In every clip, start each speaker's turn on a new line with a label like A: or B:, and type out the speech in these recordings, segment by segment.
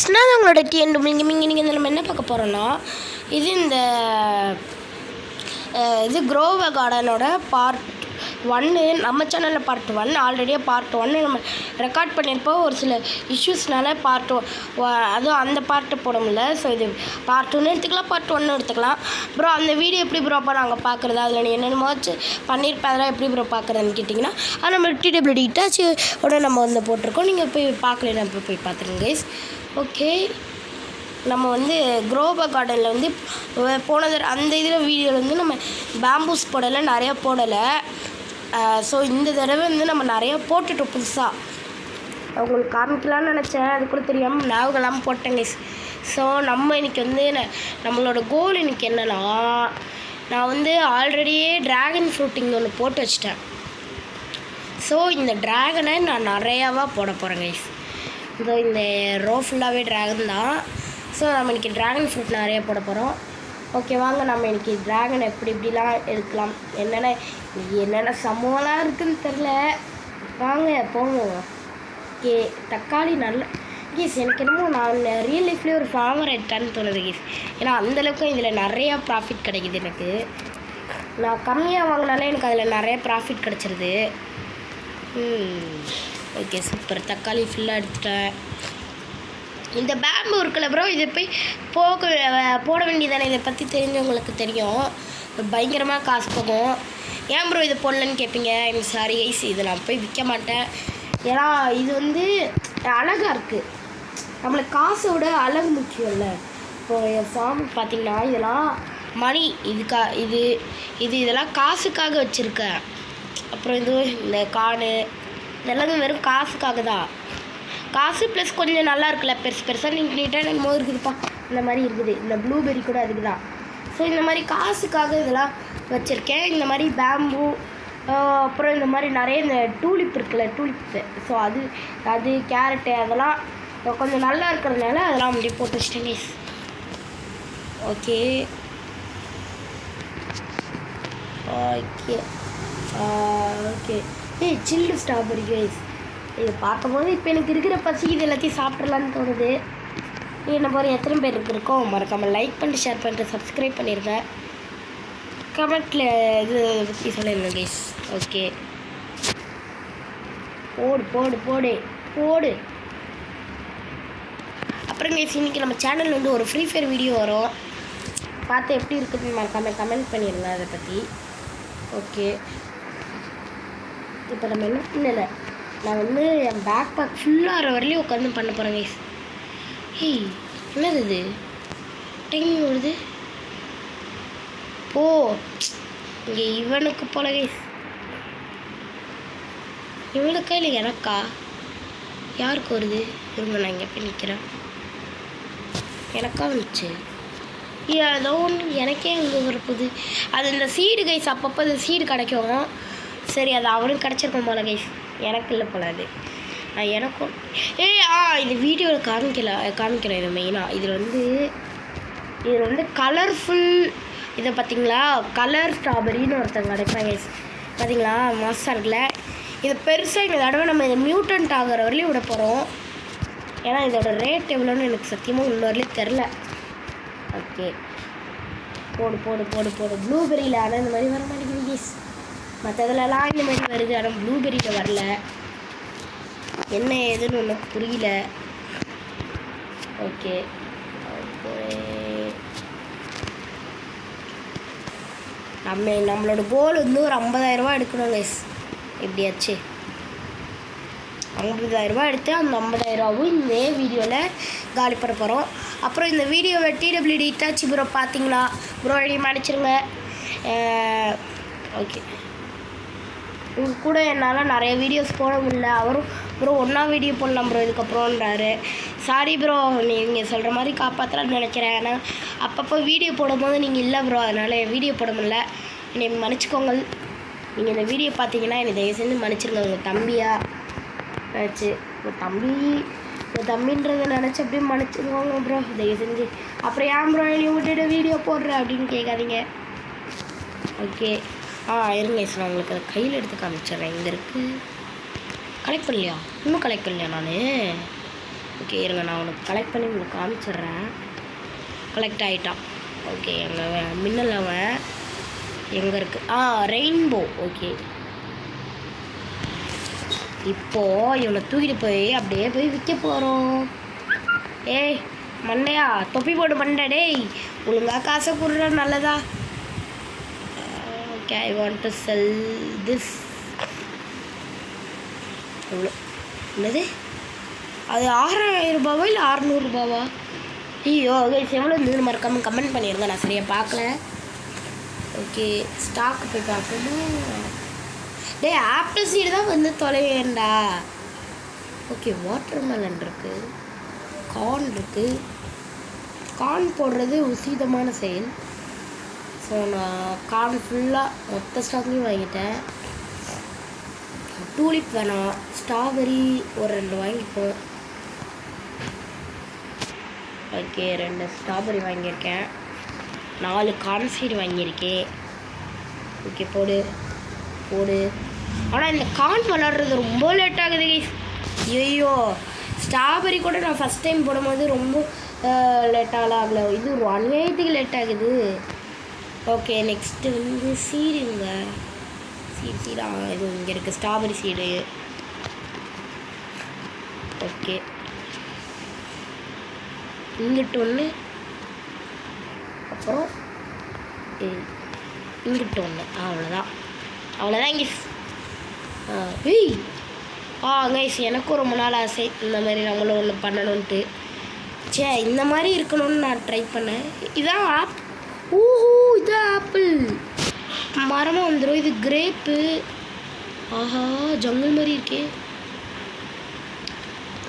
A: கைஸ்னால் உங்களோட டிஎன் நீங்கள் நம்ம என்ன பார்க்க போகிறோன்னா இது க்ரோவர் கார்டனோட பார்ட் 1 நம்ம சேனலில் பார்ட் 1 ஆல்ரெடியே பார்ட் 1 நம்ம ரெக்கார்ட் பண்ணியிருப்போம். ஒரு சில இஷ்யூஸ்னால பார்ட் அதுவும் அந்த பார்ட்டு போட முடியல. ஸோ இது பார்ட் 2 எடுத்துக்கலாம், பார்ட் 1 எடுத்துக்கலாம். ப்ரோ அந்த வீடியோ எப்படி ப்ரோப்பா நாங்கள் பார்க்குறது, அதில் நீ என்னென்னமாச்சு பண்ணியிருப்பேன், அதெல்லாம் எப்படி ப்ரோ பார்க்குறதுன்னு கேட்டிங்கன்னா அது நம்ம டிடபிள்யூடி இட்டாச்சு உடனே நம்ம வந்து போட்டிருக்கோம். நீங்கள் போய் பார்க்கல இப்போ போய் பார்த்துருங்க கைஸ். ஓகே, நம்ம க்ரோவர் கார்டனில் போனது அந்த இதில் வீடியோவில் நம்ம பேம்பூஸ் போடலை, நிறையா போடலை. ஸோ இந்த தடவை நம்ம நிறையா போட்டுட்டோம் புதுசாக. அவங்களுக்கு காமிக்கலான்னு நினச்சேன், அது கூட தெரியாமல் ஞாபகம் இல்லாமல் போட்டேங்க. ஸோ நம்ம இன்றைக்கி நம்மளோட கோல் இன்றைக்கி என்னென்னா, நான் ஆல்ரெடியே ட்ராகன் ஃப்ரூட்டிங் ஒன்று போட்டு வச்சிட்டேன். ஸோ இந்த ட்ராகனை நான் நிறையாவாக போட போகிறேன் கைஸ். இந்த ரோ ஃபுல்லாகவே ட்ராகன் தான். ஸோ நம்ம இன்றைக்கி ட்ராகன் ஃப்ரூட் நிறைய போட போகிறோம். ஓகே, வாங்க நம்ம இன்றைக்கி ட்ராகன் எப்படிலாம் எடுக்கலாம், என்னென்ன சம்பவம்லாம் இருக்குதுன்னு தெரில. வாங்க போவோம். ஓகே, தக்காளி நல்ல கேஸ். எனக்கு என்னமோ நான் ரியல் லைஃப்லேயே ஒரு ஃபார்மர் ஆகிட்டான்னு தோணுது கேஸ். ஏன்னா அந்தளவுக்கு இதில் நிறையா ப்ராஃபிட் கிடைக்கிது. எனக்கு நான் கம்மியாக வாங்கினாலே எனக்கு அதில் நிறைய ப்ராஃபிட் கிடச்சிருது. Okay, super. தக்காளி ஃபுல்லாக எடுத்துட்டேன். இந்த பேம்பு இருக்குல்ல ப்ரோ, இதை போய் போட வேண்டியதானே. இதை பற்றி தெரிஞ்சவங்களுக்கு தெரியும், பயங்கரமாக காசு போகும். ஏன் ப்ரோ இதை போடலன்னு கேட்பீங்க. எனக்கு சாரி கைஸ், இதை நான் போய் விற்க மாட்டேன். ஏன்னா இது அழகாக இருக்குது. நம்மளுக்கு காசை விட அழகு முக்கியம் இல்லை. இப்போது என் ஃபார்ம் பார்த்திங்கன்னா இதெல்லாம் மணி இதெல்லாம் காசுக்காக வச்சுருக்கேன். அப்புறம் இந்த காடு இதெல்லாம் வெறும் காசுக்காக தான். காசு ப்ளஸ் கொஞ்சம் நல்லா இருக்குல்ல, பெருசாக நீட்டாக என்னமோ இருக்குதுப்பா. இந்த மாதிரி இருக்குது. இந்த ப்ளூபெர்ரி கூட அதுக்கு தான். ஸோ இந்த மாதிரி காசுக்காக இதெல்லாம் வச்சுருக்கேன். இந்த மாதிரி பேம்பு, அப்புறம் இந்த மாதிரி நிறைய இந்த டூலிப் இருக்குல்ல, டூலிப்பு. ஸோ அது கேரட்டு அதெல்லாம் கொஞ்சம் நல்லா இருக்கிறதுனால அதெல்லாம் அப்படியே போட்டு வச்சிட்டேன் கைஸ். ஓகே ஓகே ஓகே சில்லு ஸ்ட்ராபெரி கைஸ். இதை பார்க்கும்போது இப்போ எனக்கு இருக்கிற பசி இது எல்லாத்தையும் சாப்பிட்றலான்னு தோணுது. என்ன பாரு, எத்தனை பேர் இருக்கோம் மறக்காமல் லைக் பண்ணிட்டு ஷேர் பண்ணிட்டு சப்ஸ்கிரைப் பண்ணிடுங்க. கமெண்ட்டில் இது பற்றி சொல்லிடுங்க கைஸ். ஓகே, போடு போடு போடு போடு. அப்புறம் கைஸ், இன்றைக்கி நம்ம சேனலில் ஒரு ஃப்ரீ ஃபயர் வீடியோ வரும், பார்த்து எப்படி இருக்குதுன்னு மறக்காமல் கமெண்ட் பண்ணிடுங்க அதை பற்றி. ஓகே, இப்போ நம்ம என்ன பண்ணலை, நான் என் பேக் பேக் ஃபுல்லாகிற வரலையும் உட்காந்து பண்ண போகிறேன் கைஸ். ஹேய், என்னது இது டைம் வருது? ஓ, இங்கே இவனுக்கு போல கைஸ். இவனுக்கா இல்லை எனக்கா? யாருக்கு வருது? இருங்க, நான் இங்கே போய் நிற்கிறேன். எனக்கா வந்துச்சு. ஏதோ ஒன்று எனக்கே அங்கே வரப்போகுது. அது இந்த சீடு கைஸ், அப்பப்போ இந்த சீடு கிடைக்கும். சரி, அது அவனுக்கு கிடச்சிருக்கும் போல கைஸ், எனக்கு இல்லை போல. அது எனக்கும் இந்த வீடியோவில் காமிக்கிறேன். இது மெயினாக இதில் கலர்ஃபுல் இதை பார்த்தீங்களா, கலர் ஸ்ட்ராபெரின்னு ஒருத்தங்க கிடைப்பாங்க கைஸ். பார்த்தீங்களா, மாசாக இருக்குல்ல. இது பெருசாக இந்த தடவை நம்ம இதை மியூட்டன்ட் ஆகிற வரலையும் விட போகிறோம். ஏன்னா இதோட ரேட் எவ்வளோன்னு எனக்கு சத்தியமாக இன்ன வரலையும் தெரில. ஓகே, போடு போடு போடு போடு. ப்ளூபெரியில் ஆனால் இந்த மாதிரி வர மாட்டேங்குது கைஸ். மற்றதுலலாம் இந்த மாதிரி வருது, ஆனால் ப்ளூபெரியில் வரல. என்ன ஏதுன்னு ஒன்று புரியல. ஓகே, நம்மளோட கோல் ஒரு 50,000 எடுக்கணும் கைஸ். எப்படியாச்சு 50,000 எடுத்து அந்த 50,000 இந்த வீடியோவில் காலி பண்ண போகிறோம். அப்புறம் இந்த வீடியோவை டிடபிள்யூடி இட்டாச்சி ப்ரோ பார்த்தீங்களா ப்ரோ, ரெடி மன்னிச்சிருங்க. ஓகே, உங்கள் கூட என்னால் நிறைய வீடியோஸ் போட முடியல. அவரும் ப்ரோ ஒன்றா வீடியோ போடலாம் ப்ரோ இதுக்கப்புறம்ன்றாரு. சாரி ப்ரோ, நீங்கள் சொல்கிற மாதிரி காப்பாற்றலான்னு நினைக்கிறேன். ஏன்னா அப்பப்போ வீடியோ போடும்போது நீங்கள் இல்லை ப்ரோ, அதனால் வீடியோ போட முடியல. என்னை மன்னிச்சிக்கோங்க. நீங்கள் இந்த வீடியோ பார்த்தீங்கன்னா என்னை தயவு செஞ்சு மன்னிச்சிருங்க. உங்கள் தம்பியா நினச்சி, உங்கள் தம்பின்றதை நினச்சி அப்படியே மன்னிச்சிருவாங்க ப்ரோ, தயவு செஞ்சு. அப்புறம் ஏன் ப்ரோ நீ விட்டுட்டு வீடியோ போடுற அப்படின்னு கேட்காதீங்க. ஓகே, இருங்க சார், உங்களுக்கு அதை கையில் எடுத்து காமிச்சிட்றேன். இங்கே இருக்குது. கலெக்ட் பண்ணலையா? இன்னும் கலெக்ட் பண்ணலையா நான்? ஓகே இருங்க, நான் உனக்கு கலெக்ட் பண்ணி உங்களுக்கு காமிச்சிட்றேன். கலெக்ட் ஆகிட்டான். ஓகே எங்கள் மின்னல் அவன் எங்கே இருக்குது? ரெயின்போ. ஓகே இப்போது இவனை தூக்கிட்டு போய் அப்படியே போய் விற்க போகிறோம். ஏய் மண்டையா, தொப்பி போட்டு மண்டை, டேய் ஒழுங்காக காசை கொடுற நல்லதா. Okay I want to sell this. எவ்வளோ என்னது அது? 6000 ரூபாவா இல்லை 600 ரூபாவா? ஐயோ எவ்வளோ இருந்ததுன்னு மறக்காமல் கமெண்ட் பண்ணிடுங்க, நான் சரியாக பார்க்கல. ஓகே ஸ்டாக்கு போய் பார்க்கணும். டே ஆப்பிள் சீடு தான் வந்து தொலைவேண்டா. ஓகே வாட்டர் மெலன் இருக்குது, கார்ன் இருக்குது. கார்ன் போடுறது உசிதமான செயல். ஸோ நான் கார்ன் ஃபுல்லாக மொத்த ஸ்டாக்லேயும் வாங்கிட்டேன். டூலிப் வேணாம், ஸ்ட்ராபெரி ஒரு 2 வாங்கிப்போம். ஓகே 2 ஸ்ட்ராபெரி வாங்கியிருக்கேன், 4 கார்ன் சீடு வாங்கியிருக்கேன். ஓகே போடு போடு. ஆனால் இந்த கார்ன் வளர்றது ரொம்ப லேட் ஆகுது கைஸ். ஐயோ ஸ்ட்ராபெரி கூட நான் ஃபஸ்ட் டைம் போடும்போது ரொம்ப லேட்டாகலாம் ஆகலை, இது ஒரு 1 இயர்த்துக்கு லேட் ஆகுது. ஓகே நெக்ஸ்ட்டு வந்து சீடுங்க. சீடா இது இங்கே இருக்குது ஸ்ட்ராபெரி சீடு. ஓகே இங்கிட்டு ஒன்று, அப்புறம் இங்கிட்டு ஒன்று. அவ்வளோதான் இங்கே. ஏய் கைஸ் எனக்கும் ரொம்ப நாள் ஆசை இந்த மாதிரி நம்மளும் ஒன்று பண்ணணுன்ட்டு. இந்த மாதிரி இருக்கணும்னு நான் ட்ரை பண்ணேன். இதான் இதான் ஆப்பிள் மரமாக வந்துடும். இது கிரேப்பு. ஆஹா ஜங்கல் மாதிரி இருக்கே.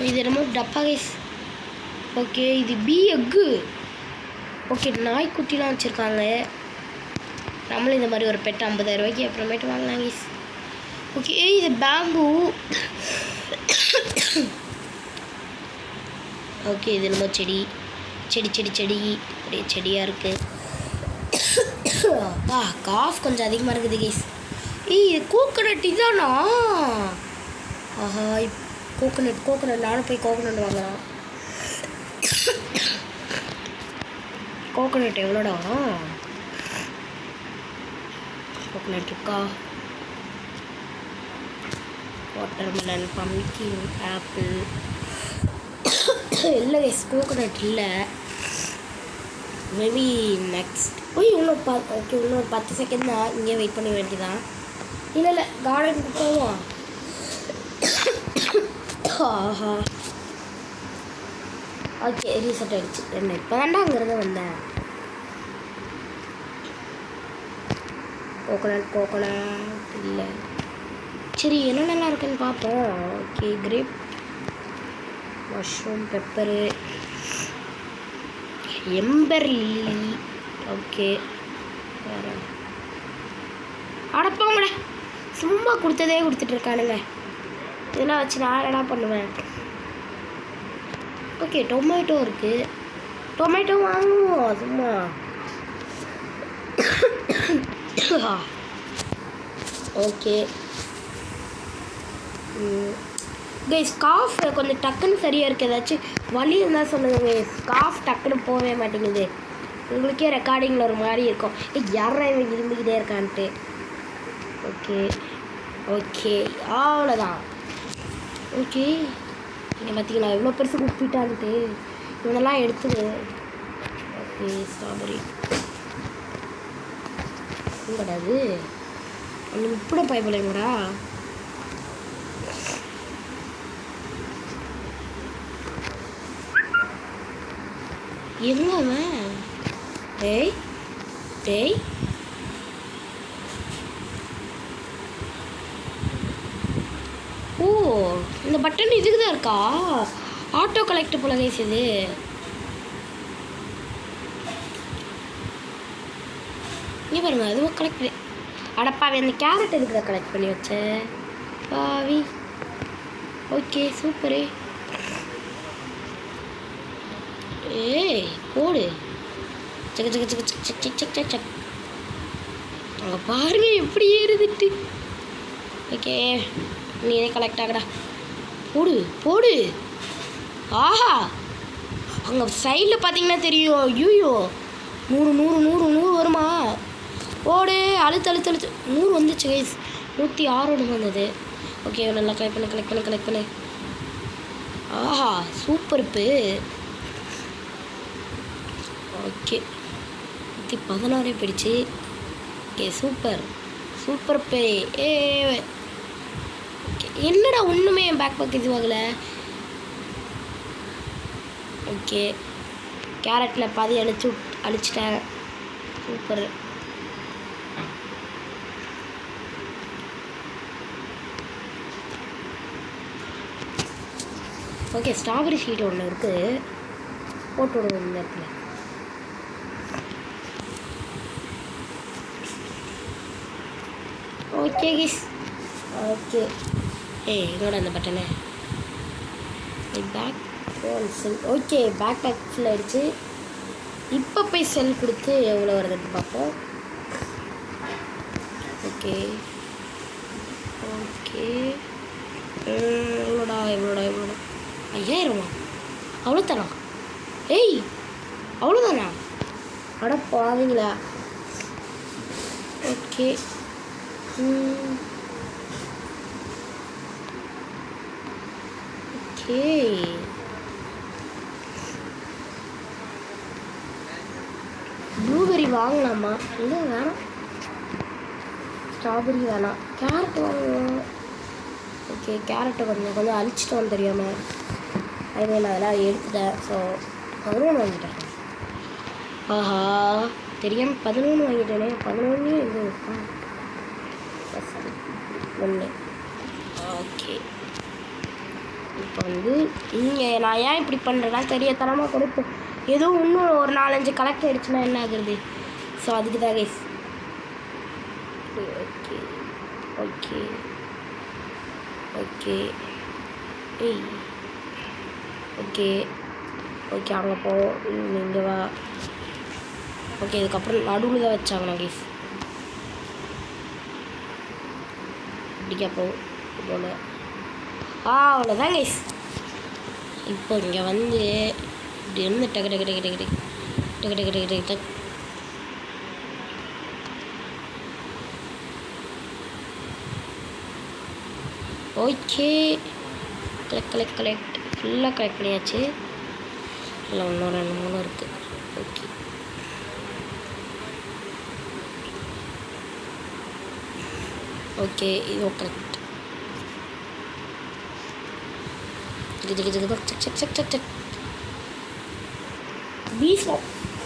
A: இது என்னமோ டப்பா கைஸ். ஓகே இது எக்கு. ஓகே நாய்க்குட்டிலாம் வச்சுருக்காங்க. நம்மளும் இந்த மாதிரி ஒரு பெட் 50,000 ரூபாய்க்கு அப்புறமேட்டு வாங்கலாம் கைஸ். ஓகே இது பேம்பு. ஓகே இது நம்ம செடி அப்படியே செடியாக இருக்குது. காஃப் கொஞ்சம் அதிகமாக இருக்குது கைஸ். இது கோகோனட் இதானா? ஆஹா கோகோனட் நானும் போய் கோகோனட் வாங்கலாம். கோகோனட் எவ்வளோடா? கோகோனட் இருக்கா? வாட்டர்மெலன், பம்கின், ஆப்பிள் இல்லை கைஸ் கோகோனட் இல்லை. மேபி நெக்ஸ்ட் ஓகே இன்னொரு 10 செகண்ட் தான், இங்கே வெயிட் பண்ண வேண்டியதான். இல்லை கார்டனுக்கு போவோம். ஆஹா ஓகே ரீசெட் ஆகிடுச்சு. இப்போ தாண்டா அங்கேருந்து வந்தேன். கோகோனட் இல்லை. சரி என்னென்னலாம் இருக்குன்னு பார்ப்போம். Okay grape, mushroom, pepper, ember lily. Okay வேறு அடப்பாங்கட சும்மா கொடுத்துட்ருக்கானுங்க. இதெல்லாம் வச்சு நான் என்ன பண்ணுவேன். ஓகே டொமேட்டோ இருக்குது, டொமேட்டோ வாங்குவோம் சும்மா. ஓகே கைஸ் காஃப் கொஞ்சம் டக்குன்னு சரியாக இருக்குது. ஏதாச்சும் வலி இருந்தால் சொல்லுங்கள் கைஸ். காஃப் டக்குன்னு போகவே மாட்டேங்குது. உங்களுக்கே ரெக்கார்டிங்கில் ஒரு மாதிரி இருக்கும். யாரா இவன் இருந்துக்கிட்டே இருக்கான்ட்டு. ஓகே அவ்வளோதான். ஓகே நீங்கள் பார்த்தீங்களா எவ்வளோ பெருசு குப்பிட்டான்ட்டு. இவனெல்லாம் எடுத்துது. ஓகே ஸ்ட்ராபெரி கூடாது அந்த இப்படி பயப்படையங்கடா. எங்க டேய் ஓ இந்த பட்டன் இதுக்கு தான் இருக்கா? ஆட்டோ கலெக்ட் போல கைஸ் இது. இங்கே பாருங்க அதுவும் கலெக்ட். அடப்பாவி அந்த கேரட் எதுக்கு கலெக்ட் பண்ணி வச்சேன் பாவி. Okay super. ஏய் போடு சக்க சக்க சக்க சக் சக் சக் சக் சக். அங்கே பாருங்க எப்படி ஏறுதுட்டு. ஓகே நீ கலெக்ட் ஆகடா. போடு ஆஹா, அங்கே சைடில் பார்த்தீங்கன்னா தெரியும். ஐயோ, 100 100 100 100 வருமா? ஓடு, அழுத்து அழுத்து அழுத்து. 100 வந்துச்சு கைஸ். 106 வந்தது. ஓகே, நல்லா கலெக்ட் பண்ணு. ஆஹா, சூப்பர் இப்போ. ஓகே, 116 போயிடுச்சு. ஓகே, சூப்பர் பே. ஓகே, என்னடா ஒன்றுமே என் பேக் இதுவாகலை. ஓகே, கேரட்டில் பாதி அழிச்சிட்டேன். சூப்பர். ஓகே, ஸ்ட்ராபெரி ஷீட் ஒன்று இருக்குது, போட்டு விடுவோம் இந்த இடத்துல. Okay kiss. ஓகே, என்னோட அந்த பட்டனு பேக் செல். ஓகே, பேக் ஃபுல் ஆகிடுச்சு. இப்போ போய் செல் கொடுத்து எவ்வளோ வருதுன்னு பார்ப்போம். ஓகே, எவ்வளோடா 5000 அவ்வளோ தானா? அவ்வளோதானா? அட பாவீங்களா. ஓகே, ப்ளூபெரி வாங்கலாமா? இல்லை வேணாம், ஸ்ட்ராபெரி வேணாம், கேரட் வாங்குவோம். ஓகே, கேரட்டை கொஞ்சம் அழிச்சிட்டோம் தெரியாமல். நான் அதெல்லாம் எடுத்துட்டேன். ஸோ 11 வாங்கிட்டேன். ஆஹா, தெரியாமல் 11 வாங்கிட்டேனே. 11 எங்கே இருக்கா? 1. ஓகே, இப்போ இங்கே நான் ஏன் இப்படி பண்ணுறேன்னா தெரியத்தனமாக கொடுப்போம். ஏதோ இன்னும் ஒரு 4-5 கலெக்ட் ஆகிடுச்சுன்னா என்ன ஆகுறது? ஸோ அதுக்கு தான் கைஸ். ஓகே அங்கே போ, இங்கே வா. ஓகே, இதுக்கப்புறம் நடுவில் தான் வச்சாங்கண்ணா கைஸ். இப்படிக்கா போ போல. அவ்வளோதான் கைஸ். இப்போ இங்கே இப்படி இருந்து டக்கு. ஓகே, கலெக்ட் ஃபுல்லாக கலெக்ட் பண்ணியாச்சு. இல்லை இன்னும் 2-3 இருக்குது. ஓகே, இது கரெக்ட். பீஸ்லாம்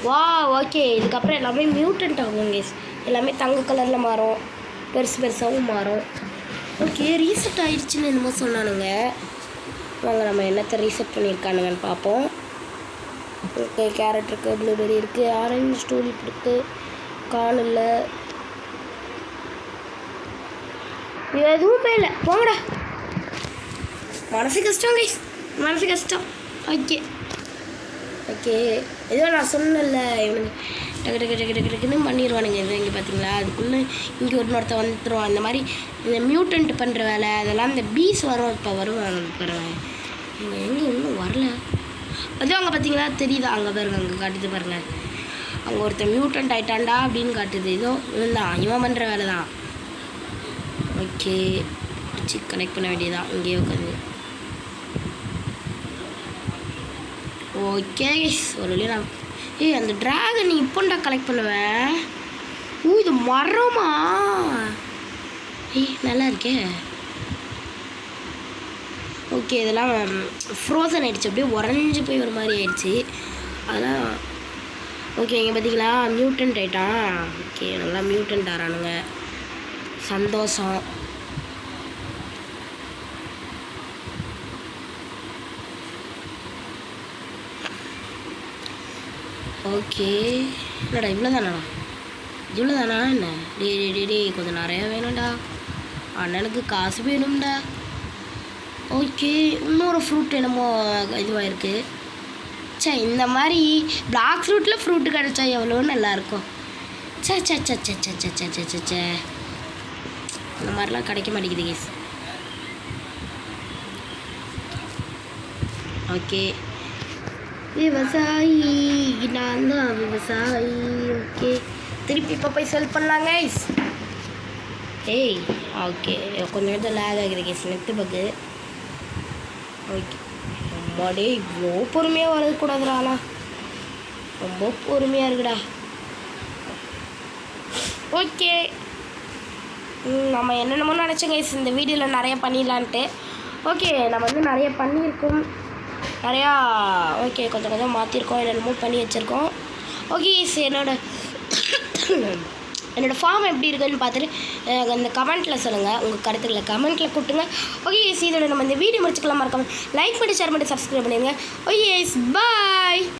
A: வா. ஓகே, இதுக்கப்புறம் எல்லாமே மியூட்டன்ட் ஆகும் கேஸ். எல்லாமே தங்க கலரில் மாறும், பெருசாகவும் மாறும். ஓகே, ரீசெட் ஆகிடுச்சின்னு என்னமோ சொன்னானுங்க. வாங்க நம்ம என்னத்தை ரீசெட் பண்ணியிருக்கானுங்கன்னு பார்ப்போம். ஓகே, கேரட் இருக்குது, ப்ளூபெரி இருக்குது, ஆரஞ்சு டூலிப் இருக்குது, கார்ன் இல்லை, எதுவுமே இல்லை. போங்கடா, மனசு கஷ்டம் கைஸ், மனசு கஷ்டம். ஓகே ஏதோ நான் சொன்னல, இவனுங்க டக்குன்னு பண்ணிடுவானுங்க. இது இங்கே பார்த்தீங்களா, அதுக்குள்ளே இங்கே இன்னொருத்த வந்துடுவான். அந்த மாதிரி இந்த மியூட்டன்ட் பண்ணுற வேலை அதெல்லாம் இந்த பீஸ் வரும். இப்போ வருவாங்க பாருங்க, இங்கே எங்கே இன்னும் வரல. அதுவும் அங்கே பார்த்தீங்களா தெரியுதா, அங்கே பாருங்க, அங்கே காட்டுது பாருங்கள். அங்கே ஒருத்தர் மியூட்டன்ட் ஆகிட்டான்டா அப்படின்னு காட்டுது. ஏதோ இவன் பண்ணுற வேலை தான். ஓகே, பிடிச்சி கனெக்ட் பண்ண வேண்டியதான் இங்கேயே உட்காந்து. ஓகே ஒரு வழியாக நான் அந்த ட்ராகன் நீ இப்போண்டா கலெக்ட் பண்ணுவேன். இது மரமா? நல்லா இருக்கே. ஓகே, இதெல்லாம் ஃப்ரோசன் ஆகிடுச்சு, அப்படியே உறைஞ்சி போய் ஒரு மாதிரி ஆயிடுச்சு. அதெல்லாம் ஓகே. இங்கே பார்த்தீங்களா மியூட்டன்ட் ஆகிட்டான். ஓகே, நல்லா மியூட்டன்ட் ஆகிறானுங்க, சந்தோஷம். ஓகே, என்னடா இவ்வளோ தானா என்ன? டே கொஞ்சம் நிறையா வேணும்டா, அண்ணனுக்கு காசு வேணும்டா. ஓகே, இன்னொரு ஃப்ரூட் என்னமோ இதுவாக இருக்குது. சே, இந்த மாதிரி பிளாக் ஃப்ரூட்டில் ஃப்ரூட்டு கிடச்சா எவ்வளோ நல்லாயிருக்கும். சே சே சே சே சே சே சே சே சே சே இந்த மாதிரிலாம் கிடைக்க மாட்டேங்குது கேஸ். ஓகே விவசாயி நான் தான் விவசாயி. ஓகே திருப்பி இப்போ போய் செல் பண்ணலாம் கைஸ். ஏய் ஓகே கொஞ்சம் நேரத்தில் லேக் ஆகிற கேஸ் நெட்டு பக்கு. ஓகே அம்மாடே இவ்வளோ பொறுமையாக வரக்கூடாதுடா, ரொம்ப பொறுமையாக இருக்குடா. ஓகே நம்ம என்னென்னமோ நினச்சோம் கைஸ் இந்த வீடியோவில் நிறைய பண்ணிடலான்ட்டு. ஓகே நம்ம வந்து நிறைய பண்ணியிருக்கோம், நிறையா ஓகே கொஞ்சம் கொஞ்சம் மாற்றிருக்கோம், என்னென்னமோ பண்ணி வச்சுருக்கோம். ஓகே என்னோடய ஃபார்ம் எப்படி இருக்குன்னு பார்த்துட்டு இந்த கமெண்ட்டில் சொல்லுங்கள், உங்கள் கருத்துக்களை கமெண்ட்டில் கொடுத்துங்க. ஓகே இதோட நம்ம இந்த வீடியோ முடிச்சுக்கலாம். மறக்காம லைக் பண்ணி ஷேர் பண்ணி சப்ஸ்கிரைப் பண்ணிடுங்க. Okay bye.